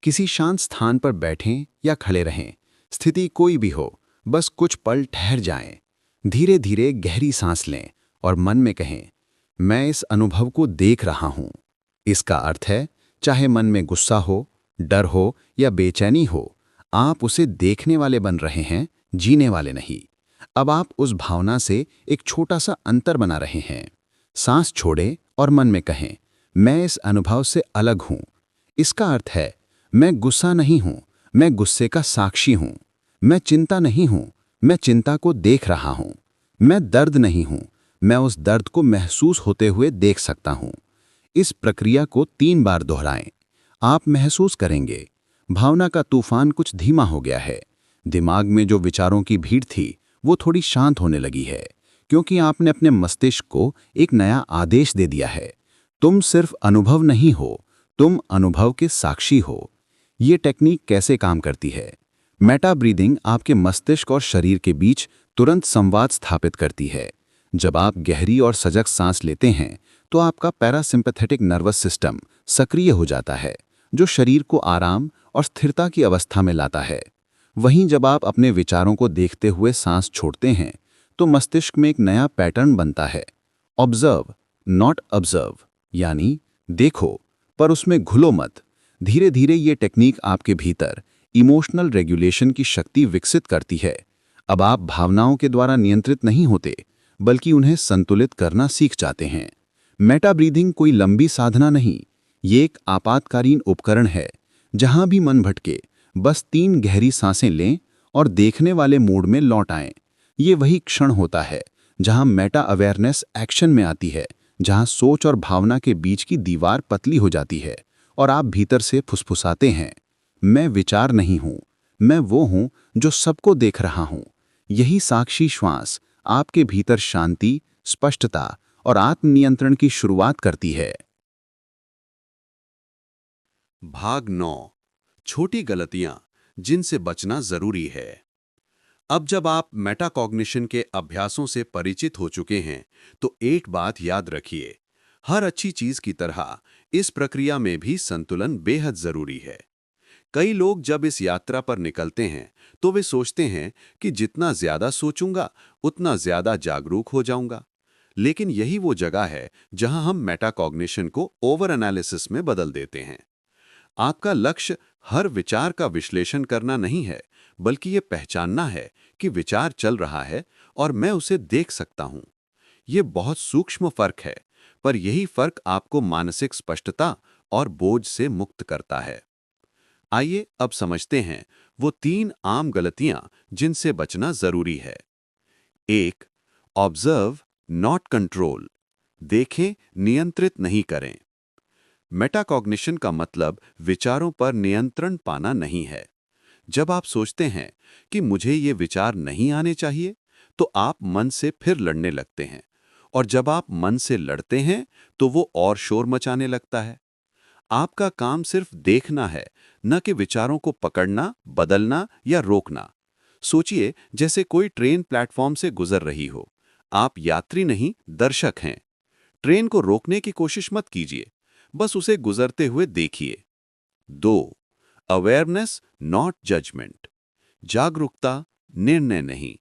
किसी शांत स्थान पर बैठें या खड़े रहें, स्थिति कोई भी हो, बस कुछ पल ठहर जाएं। धीरे धीरे गहरी सांस लें और मन में कहें, मैं इस अनुभव को देख रहा हूं। इसका अर्थ है, चाहे मन में गुस्सा हो, डर हो या बेचैनी हो, आप उसे देखने वाले बन रहे हैं, जीने वाले नहीं। अब आप उस भावना से एक छोटा सा अंतर बना रहे हैं। सांस छोड़ें और मन में कहें, मैं इस अनुभव से अलग हूं। इसका अर्थ है, मैं गुस्सा नहीं हूं, मैं गुस्से का साक्षी हूं। मैं चिंता नहीं हूं, मैं चिंता को देख रहा हूं। मैं दर्द नहीं हूं, मैं उस दर्द को महसूस होते हुए देख सकता हूं। इस प्रक्रिया को 3 बार दोहराएं। आप महसूस करेंगे, भावना का तूफान कुछ धीमा हो गया है। दिमाग में जो विचारों की भीड़ थी, वो थोड़ी शांत होने लगी है, क्योंकि आपने अपने मस्तिष्क को एक नया आदेश दे दिया है। तुम सिर्फ अनुभव नहीं हो, तुम अनुभव के साक्षी हो। ये टेक्निक कैसे काम करती है? मेटा ब्रीदिंग आपके मस्तिष्क और शरीर के बीच तुरंत संवाद स्थापित करती है। जब आप गहरी और सजग सांस लेते हैं, तो आपका पैरासिम्पैथेटिक नर्वस सिस्टम सक्रिय हो जाता है, जो शरीर को आराम और स्थिरता की अवस्था में लाता है। वहीं जब आप अपने विचारों को देखते हुए सांस छोड़ते हैं, तो मस्तिष्क में एक नया पैटर्न बनता है, ऑब्जर्व नॉट ऑब्जर्व, यानी देखो पर उसमें घुलो मत। धीरे धीरे ये टेक्निक आपके भीतर इमोशनल रेगुलेशन की शक्ति विकसित करती है। अब आप भावनाओं के द्वारा नियंत्रित नहीं होते, बल्कि उन्हें संतुलित करना सीख जाते हैं। मेटा ब्रीदिंग कोई लंबी साधना नहीं, ये एक आपातकालीन उपकरण है। जहां भी मन भटके, बस 3 गहरी सांसें लें और देखने वाले मोड में लौट आएं। ये वही क्षण होता है जहां मेटा अवेयरनेस एक्शन में आती है, जहां सोच और भावना के बीच की दीवार पतली हो जाती है और आप भीतर से फुसफुसाते हैं, मैं विचार नहीं हूं, मैं वो हूं जो सबको देख रहा हूं। यही साक्षी श्वास आपके भीतर शांति, स्पष्टता और आत्मनियंत्रण की शुरुआत करती है। भाग 9, छोटी गलतियां जिनसे बचना जरूरी है। अब जब आप मेटाकॉग्निशन के अभ्यासों से परिचित हो चुके हैं, तो एक बात याद रखिए, हर अच्छी चीज की तरह इस प्रक्रिया में भी संतुलन बेहद जरूरी है। कई लोग जब इस यात्रा पर निकलते हैं, तो वे सोचते हैं कि जितना ज्यादा सोचूंगा, उतना ज्यादा जागरूक हो जाऊंगा। लेकिन यही वो जगह है जहां हम मेटाकॉग्निशन को ओवर एनालिसिस में बदल देते हैं। आपका लक्ष्य हर विचार का विश्लेषण करना नहीं है, बल्कि ये पहचानना है कि विचार चल रहा है और मैं उसे देख सकता हूं। ये बहुत सूक्ष्म फर्क है, पर यही फर्क आपको मानसिक स्पष्टता और बोझ से मुक्त करता है। आइए अब समझते हैं वो 3 आम गलतियां जिनसे बचना जरूरी है। 1. ऑब्जर्व नॉट कंट्रोल, देखें नियंत्रित नहीं करें। मेटाकॉग्निशन का मतलब विचारों पर नियंत्रण पाना नहीं है। जब आप सोचते हैं कि मुझे ये विचार नहीं आने चाहिए, तो आप मन से फिर लड़ने लगते हैं, और जब आप मन से लड़ते हैं तो वो और शोर मचाने लगता है। आपका काम सिर्फ देखना है, न कि विचारों को पकड़ना, बदलना या रोकना। सोचिए जैसे कोई ट्रेन प्लेटफॉर्म से गुजर रही हो। आप यात्री नहीं, दर्शक हैं। ट्रेन को रोकने की कोशिश मत कीजिए, बस उसे गुजरते हुए देखिए। 2. अवेयरनेस नॉट जजमेंट, जागरूकता, निर्णय नहीं।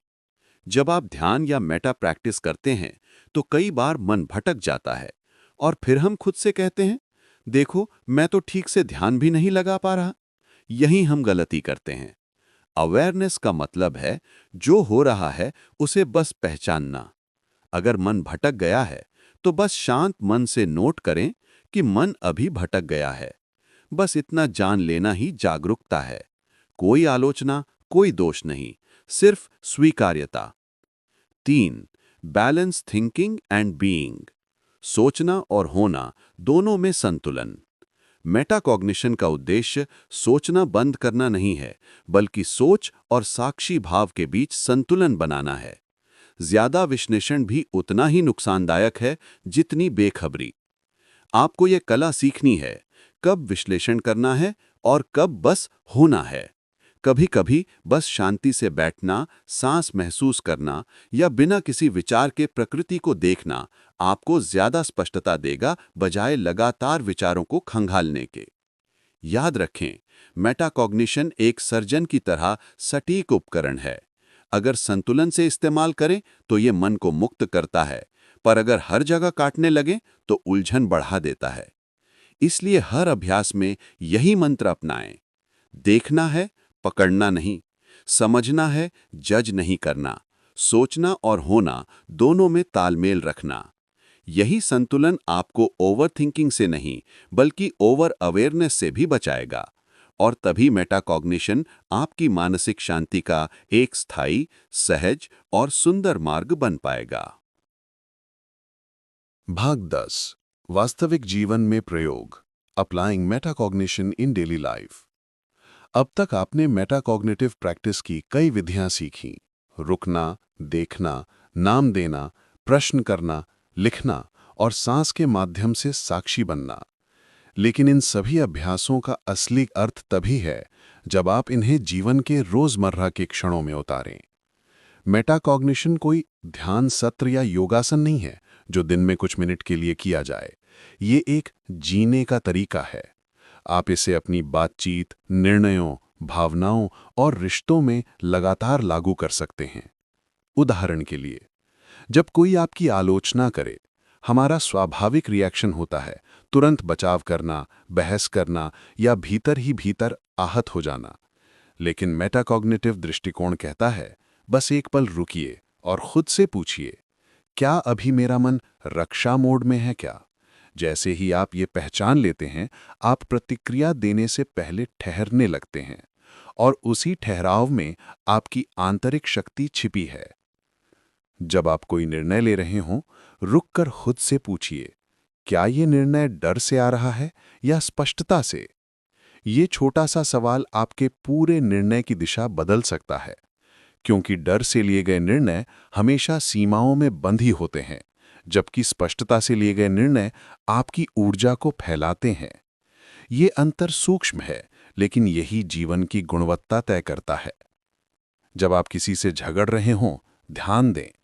जब आप ध्यान या मेटा प्रैक्टिस करते हैं, तो कई बार मन भटक जाता है और फिर हम खुद से कहते हैं, देखो मैं तो ठीक से ध्यान भी नहीं लगा पा रहा। यही हम गलती करते हैं। अवेयरनेस का मतलब है जो हो रहा है उसे बस पहचानना। अगर मन भटक गया है तो बस शांत मन से नोट करें कि मन अभी भटक गया है। बस इतना जान लेना ही जागरूकता है। कोई आलोचना, कोई दोष नहीं, सिर्फ स्वीकार्यता। 3. Balance thinking and being. सोचना और होना दोनों में संतुलन। मेटाकॉग्निशन का उद्देश्य सोचना बंद करना नहीं है, बल्कि सोच और साक्षी भाव के बीच संतुलन बनाना है। ज्यादा विश्लेषण भी उतना ही नुकसानदायक है जितनी बेखबरी। आपको ये कला सीखनी है, कब विश्लेषण करना है और कब बस होना है। कभी कभी बस शांति से बैठना, सांस महसूस करना या बिना किसी विचार के प्रकृति को देखना आपको ज्यादा स्पष्टता देगा, बजाय लगातार विचारों को खंगालने के। याद रखें, मेटाकॉग्निशन एक सर्जन की तरह सटीक उपकरण है। अगर संतुलन से इस्तेमाल करें तो ये मन को मुक्त करता है, पर अगर हर जगह काटने लगे तो उलझन बढ़ा देता है। इसलिए हर अभ्यास में यही मंत्र अपनाएं। देखना है, पकड़ना नहीं। समझना है, जज नहीं करना। सोचना और होना दोनों में तालमेल रखना। यही संतुलन आपको ओवरथिंकिंग से नहीं, बल्कि ओवर अवेयरनेस से भी बचाएगा। और तभी मेटाकॉग्निशन आपकी मानसिक शांति का एक स्थायी, सहज और सुंदर मार्ग बन पाएगा। भाग 10 वास्तविक जीवन में प्रयोग अप्लाइंग मेटाकॉग्निशन इन डेली लाइफ। अब तक आपने मेटाकॉग्निटिव प्रैक्टिस की कई विधियां सीखी। रुकना, देखना, नाम देना, प्रश्न करना, लिखना और सांस के माध्यम से साक्षी बनना। लेकिन इन सभी अभ्यासों का असली अर्थ तभी है जब आप इन्हें जीवन के रोजमर्रा के क्षणों में उतारें। मेटाकॉग्निशन कोई ध्यान सत्र या योगासन नहीं है जो दिन में कुछ मिनट के लिए किया जाए। ये एक जीने का तरीका है। आप इसे अपनी बातचीत, निर्णयों, भावनाओं और रिश्तों में लगातार लागू कर सकते हैं। उदाहरण के लिए, जब कोई आपकी आलोचना करे, हमारा स्वाभाविक रिएक्शन होता है तुरंत बचाव करना, बहस करना या भीतर ही भीतर आहत हो जाना। लेकिन मेटाकॉग्निटिव दृष्टिकोण कहता है, बस एक पल रुकिए और खुद से पूछिए, क्या अभी मेरा मन रक्षा मोड में है क्या? जैसे ही आप ये पहचान लेते हैं, आप प्रतिक्रिया देने से पहले ठहरने लगते हैं और उसी ठहराव में आपकी आंतरिक शक्ति छिपी है। जब आप कोई निर्णय ले रहे हों, रुककर खुद से पूछिए, क्या ये निर्णय डर से आ रहा है या स्पष्टता से? ये छोटा सा सवाल आपके पूरे निर्णय की दिशा बदल सकता है, क्योंकि डर से लिए गए निर्णय हमेशा सीमाओं में बंद ही होते हैं, जबकि स्पष्टता से लिए गए निर्णय आपकी ऊर्जा को फैलाते हैं। ये अंतर सूक्ष्म है, लेकिन यही जीवन की गुणवत्ता तय करता है। जब आप किसी से झगड़ रहे हों, ध्यान दें,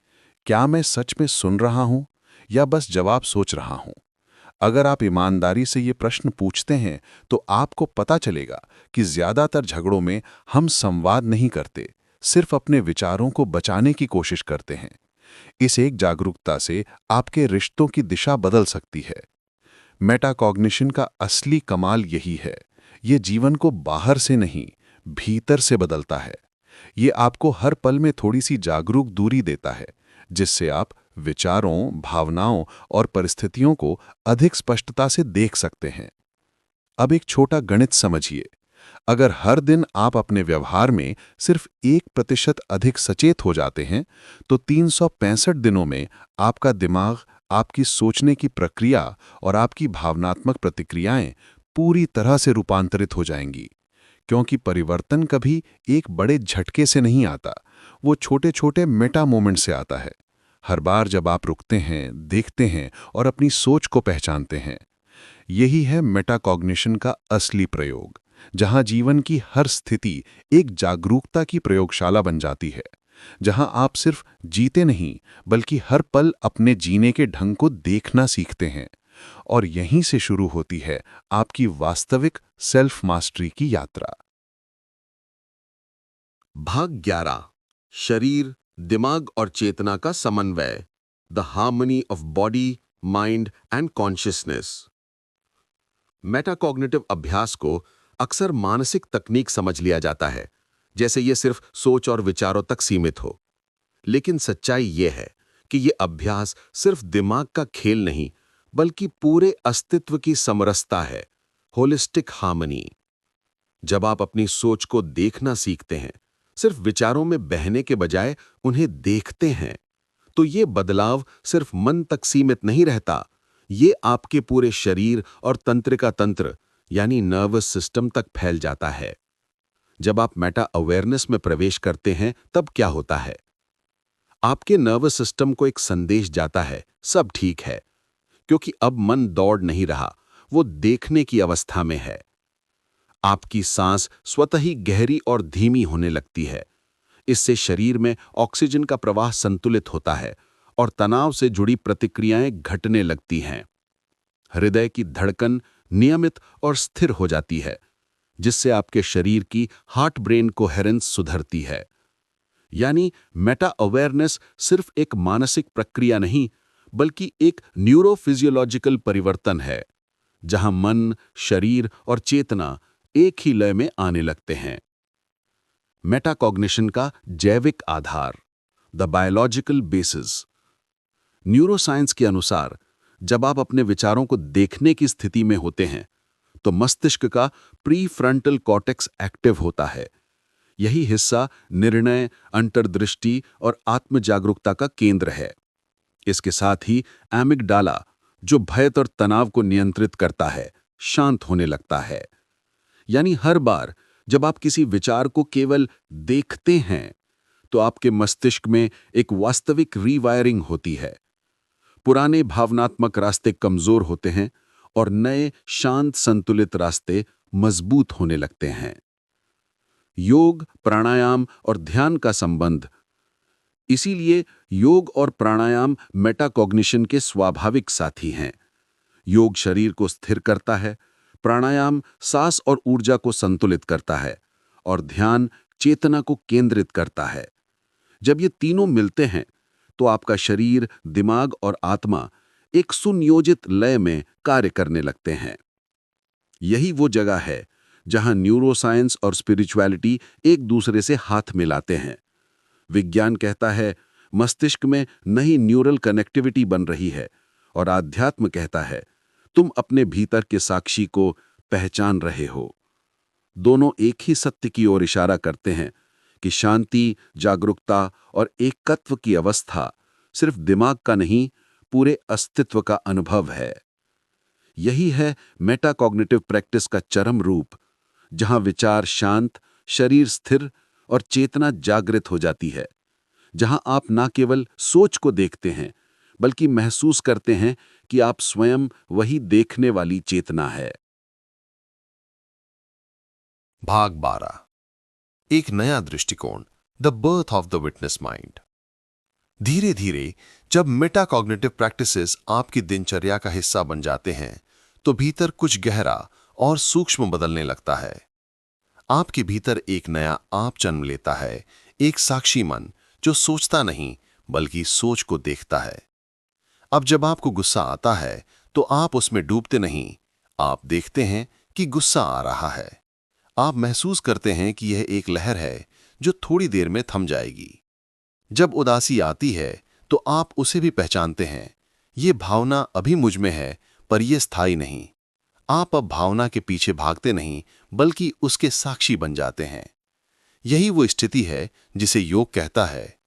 क्या मैं सच में सुन रहा हूं या बस जवाब सोच रहा हूं? अगर आप ईमानदारी से ये प्रश्न पूछते हैं, तो आपको पता चलेगा कि ज्यादातर झगड़ों में हम संवाद नहीं करते, सिर्फ अपने विचारों को बचाने की कोशिश करते हैं। इस एक जागरूकता से आपके रिश्तों की दिशा बदल सकती है। मेटाकॉग्निशन का असली कमाल यही है, ये जीवन को बाहर से नहीं, भीतर से बदलता है। ये आपको हर पल में थोड़ी सी जागरूक दूरी देता है, जिससे आप विचारों, भावनाओं और परिस्थितियों को अधिक स्पष्टता से देख सकते हैं। अब एक छोटा गणित समझिए। अगर हर दिन आप अपने व्यवहार में सिर्फ 1% अधिक सचेत हो जाते हैं, तो 365 दिनों में आपका दिमाग, आपकी सोचने की प्रक्रिया और आपकी भावनात्मक प्रतिक्रियाएं पूरी तरह से रूपांतरित हो जाएंगी। क्योंकि परिवर्तन कभी एक बड़े झटके से नहीं आता, वो छोटे छोटे मेटा मोमेंट से आता है। हर बार जब आप रुकते हैं, देखते हैं और अपनी सोच को पहचानते हैं, यही है मेटाकॉग्निशन का असली प्रयोग, जहां जीवन की हर स्थिति एक जागरूकता की प्रयोगशाला बन जाती है, जहां आप सिर्फ जीते नहीं, बल्कि हर पल अपने जीने के ढंग को देखना सीखते हैं। और यहीं से शुरू होती है आपकी वास्तविक सेल्फ मास्टरी की यात्रा। भाग 11 शरीर, दिमाग और चेतना का समन्वय the harmony of body, mind and consciousness. Metacognitive अभ्यास को अक्सर मानसिक तकनीक समझ लिया जाता है, जैसे ये सिर्फ सोच और विचारों तक सीमित हो। लेकिन सच्चाई ये है कि ये अभ्यास सिर्फ दिमाग का खेल नहीं, बल्कि पूरे अस्तित्व की समरसता है, होलिस्टिक हार्मनी। जब आप अपनी सोच को देखना सीखते हैं, सिर्फ विचारों में बहने के बजाय उन्हें देखते हैं, तो ये बदलाव सिर्फ मन तक सीमित नहीं रहता, ये आपके पूरे शरीर और तंत्रिका तंत्र यानी नर्वस सिस्टम तक फैल जाता है। जब आप मेटा अवेयरनेस में प्रवेश करते हैं, तब क्या होता है? आपके नर्वस सिस्टम को एक संदेश जाता है, सब ठीक है, क्योंकि अब मन दौड़ नहीं रहा, वो देखने की अवस्था में है। आपकी सांस स्वतः ही गहरी और धीमी होने लगती है। इससे शरीर में ऑक्सीजन का प्रवाह संतुलित होता है और तनाव से जुड़ी प्रतिक्रियाएं घटने लगती हैं। हृदय की धड़कन नियमित और स्थिर हो जाती है, जिससे आपके शरीर की हार्ट ब्रेन कोहेरेंस सुधरती है। यानी मेटा अवेयरनेस सिर्फ एक मानसिक प्रक्रिया नहीं, बल्कि एक न्यूरोफिजियोलॉजिकल परिवर्तन है, जहां मन, शरीर और चेतना एक ही लय में आने लगते हैं। मेटाकॉग्निशन का जैविक आधार, द बायोलॉजिकल बेसिस। न्यूरोसाइंस के अनुसार जब आप अपने विचारों को देखने की स्थिति में होते हैं, तो मस्तिष्क का प्रीफ्रंटल कॉर्टेक्स एक्टिव होता है। यही हिस्सा निर्णय, अंतर्दृष्टि और आत्म जागरूकता का केंद्र है। इसके साथ ही एमिगडाला, जो भय और तनाव को नियंत्रित करता है, शांत होने लगता है। यानी हर बार जब आप किसी विचार को केवल देखते हैं, तो आपके मस्तिष्क में एक वास्तविक रीवायरिंग होती है। पुराने भावनात्मक रास्ते कमजोर होते हैं और नए शांत संतुलित रास्ते मजबूत होने लगते हैं। योग, प्राणायाम और ध्यान का संबंध। इसीलिए योग और प्राणायाम मेटाकॉग्निशन के स्वाभाविक साथी हैं। योग शरीर को स्थिर करता है, प्राणायाम सांस और ऊर्जा को संतुलित करता है, और ध्यान चेतना को केंद्रित करता है। जब ये तीनों मिलते हैं, तो आपका शरीर, दिमाग और आत्मा एक सुनियोजित लय में कार्य करने लगते हैं। यही वो जगह है जहां न्यूरोसाइंस और स्पिरिचुअलिटी एक दूसरे से हाथ मिलाते हैं। विज्ञान कहता है मस्तिष्क में नई न्यूरल कनेक्टिविटी बन रही है, और आध्यात्म कहता है तुम अपने भीतर के साक्षी को पहचान रहे हो। दोनों एक ही सत्य की ओर इशारा करते हैं कि शांति, जागरूकता और एकत्व की अवस्था सिर्फ दिमाग का नहीं, पूरे अस्तित्व का अनुभव है। यही है मेटाकॉग्निटिव प्रैक्टिस का चरम रूप, जहां विचार शांत, शरीर स्थिर और चेतना जागृत हो जाती है। जहां आप ना केवल सोच को देखते हैं, बल्कि महसूस करते हैं कि आप स्वयं वही देखने वाली चेतना है। भाग 12, एक नया दृष्टिकोण, the birth of the witness mind. धीरे धीरे जब मेटाकॉग्निटिव प्रैक्टिसेस आपकी दिनचर्या का हिस्सा बन जाते हैं, तो भीतर कुछ गहरा और सूक्ष्म बदलने लगता है। आपके भीतर एक नया आप जन्म लेता है, एक साक्षी मन जो सोचता नहीं बल्कि सोच को देखता है। अब जब आपको गुस्सा आता है, तो आप उसमें डूबते नहीं, आप देखते हैं कि गुस्सा आ रहा है। आप महसूस करते हैं कि यह एक लहर है जो थोड़ी देर में थम जाएगी। जब उदासी आती है, तो आप उसे भी पहचानते हैं, ये भावना अभी मुझ में है, पर यह स्थायी नहीं। आप अब भावना के पीछे भागते नहीं, बल्कि उसके साक्षी बन जाते हैं। यही वो स्थिति है जिसे योग कहता है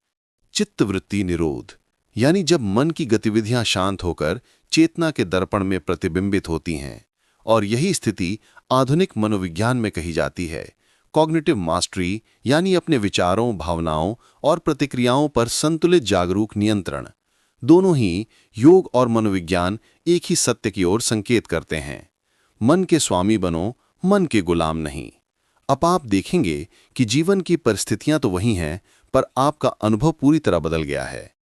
चित्तवृत्ति निरोध, यानी जब मन की गतिविधियां शांत होकर चेतना के दर्पण में प्रतिबिंबित होती हैं। और यही स्थिति आधुनिक मनोविज्ञान में कही जाती है कॉग्निटिव मास्टरी, यानी अपने विचारों, भावनाओं और प्रतिक्रियाओं पर संतुलित जागरूक नियंत्रण। दोनों ही योग और मनोविज्ञान एक ही सत्य की ओर संकेत करते हैं, मन के स्वामी बनो, मन के गुलाम नहीं। अब आप देखेंगे कि जीवन की परिस्थितियां तो वही हैं, पर आपका अनुभव पूरी तरह बदल गया है।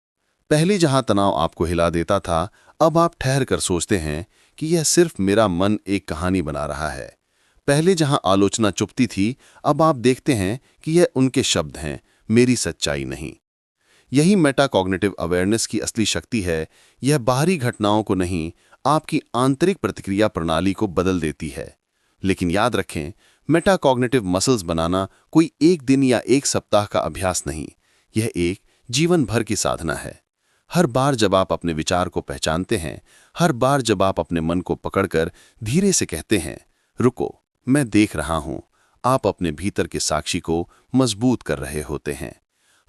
पहले जहां तनाव आपको हिला देता था, अब आप ठहर कर सोचते हैं कि यह सिर्फ मेरा मन एक कहानी बना रहा है। पहले जहां आलोचना चुपती थी, अब आप देखते हैं कि यह उनके शब्द हैं, मेरी सच्चाई नहीं। यही मेटाकॉग्निटिव अवेयरनेस की असली शक्ति है। यह बाहरी घटनाओं को नहीं, आपकी आंतरिक प्रतिक्रिया प्रणाली को बदल देती है। लेकिन याद रखें, मेटाकॉग्निटिव मसल्स बनाना कोई एक दिन या एक सप्ताह का अभ्यास नहीं, यह एक जीवन भर की साधना है। हर बार जब आप अपने विचार को पहचानते हैं, हर बार जब आप अपने मन को पकड़कर धीरे से कहते हैं, रुको, मैं देख रहा हूं, आप अपने भीतर के साक्षी को मजबूत कर रहे होते हैं।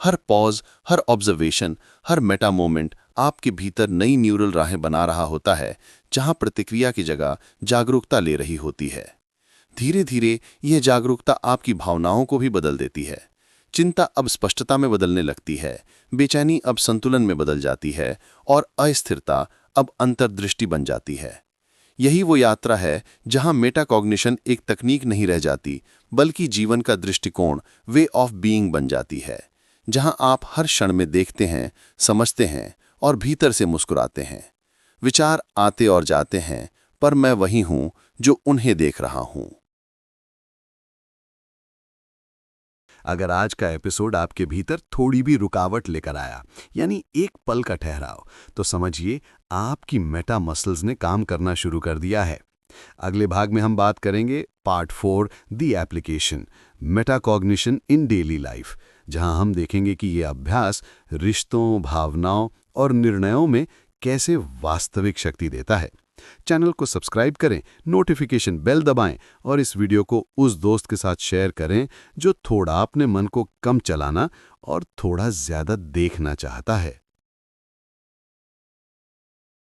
हर पॉज, हर ऑब्जर्वेशन, हर मेटा मोमेंट आपके भीतर नई न्यूरल राहें बना रहा होता है, जहां प्रतिक्रिया की जगह जागरूकता ले रही होती है। धीरे धीरे यह जागरूकता आपकी भावनाओं को भी बदल देती है। चिंता अब स्पष्टता में बदलने लगती है, बेचैनी अब संतुलन में बदल जाती है और अस्थिरता अब अंतर्दृष्टि बन जाती है। यही वो यात्रा है जहां मेटाकॉग्निशन एक तकनीक नहीं रह जाती, बल्कि जीवन का दृष्टिकोण, वे ऑफ बीइंग बन जाती है, जहां आप हर क्षण में देखते हैं, समझते हैं और भीतर से मुस्कुराते हैं। विचार आते और जाते हैं, पर मैं वही हूं जो उन्हें देख रहा हूं। अगर आज का एपिसोड आपके भीतर थोड़ी भी रुकावट लेकर आया, यानी एक पल का ठहराव, तो समझिए आपकी मेटा मसल्स ने काम करना शुरू कर दिया है। अगले भाग में हम बात करेंगे part 4, the application, metacognition in daily life, जहां हम देखेंगे कि ये अभ्यास रिश्तों, भावनाओं और निर्णयों में कैसे वास्तविक शक्ति देता है। चैनल को सब्सक्राइब करें, नोटिफिकेशन बेल दबाएं और इस वीडियो को उस दोस्त के साथ शेयर करें जो थोड़ा अपने मन को कम चलाना और थोड़ा ज्यादा देखना चाहता है।